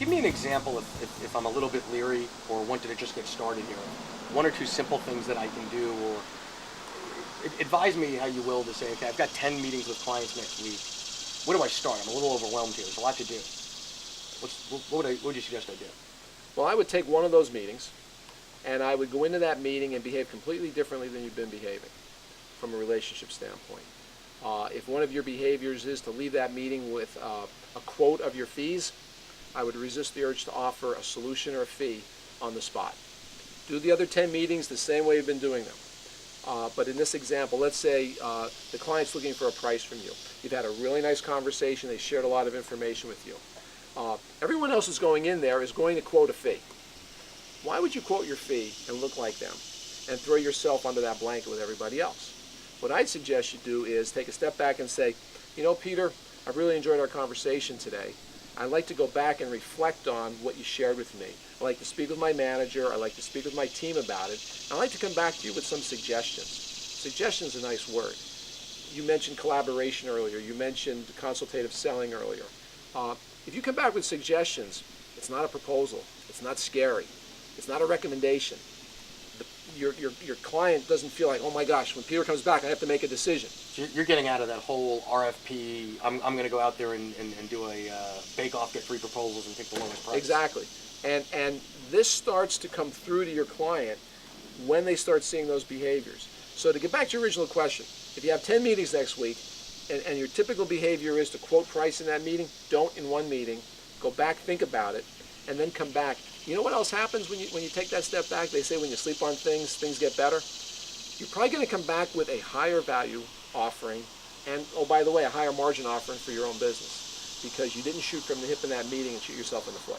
Give me an example if I'm a little bit leery or wanted to just get started here. One or two simple things that I can do, or advise me how you will to say, okay, I've got 10 meetings with clients next week. Where do I start? I'm a little overwhelmed here. There's a lot to do. What would you suggest I do? Well, I would take one of those meetings, and I would go into that meeting and behave completely differently than you've been behaving from a relationship standpoint. If one of your behaviors is to leave that meeting with a quote of your fees, I would resist the urge to offer a solution or a fee on the spot. Do the other 10 meetings the same way you've been doing them. But in this example, let's say the client's looking for a price from you. You've had a really nice conversation. They shared a lot of information with you. Everyone else who's going in there is going to quote a fee. Why would you quote your fee and look like them and throw yourself under that blanket with everybody else? What I'd suggest you do is take a step back and say, you know, Peter, I've really enjoyed our conversation today. I'd like to go back and reflect on what you shared with me. I'd like to speak with my manager. I'd like to speak with my team about it. I'd like to come back to you with some suggestions. Suggestion is a nice word. You mentioned collaboration earlier. You mentioned consultative selling earlier. If you come back with suggestions, it's not a proposal. It's not scary. It's not a recommendation. Your client doesn't feel like, oh my gosh, when Peter comes back, I have to make a decision. So you're getting out of that whole RFP, I'm going to go out there and do a bake-off, get 3 proposals, and pick the lowest price. Exactly. And this starts to come through to your client when they start seeing those behaviors. So to get back to your original question, if you have 10 meetings next week, and your typical behavior is to quote price in that meeting, don't in one meeting. Go back, think about it, and then come back. You know what else happens when you take that step back? They say when you sleep on things, things get better. You're probably going to come back with a higher value offering, and oh, by the way, a higher margin offering for your own business, because you didn't shoot from the hip in that meeting and shoot yourself in the foot.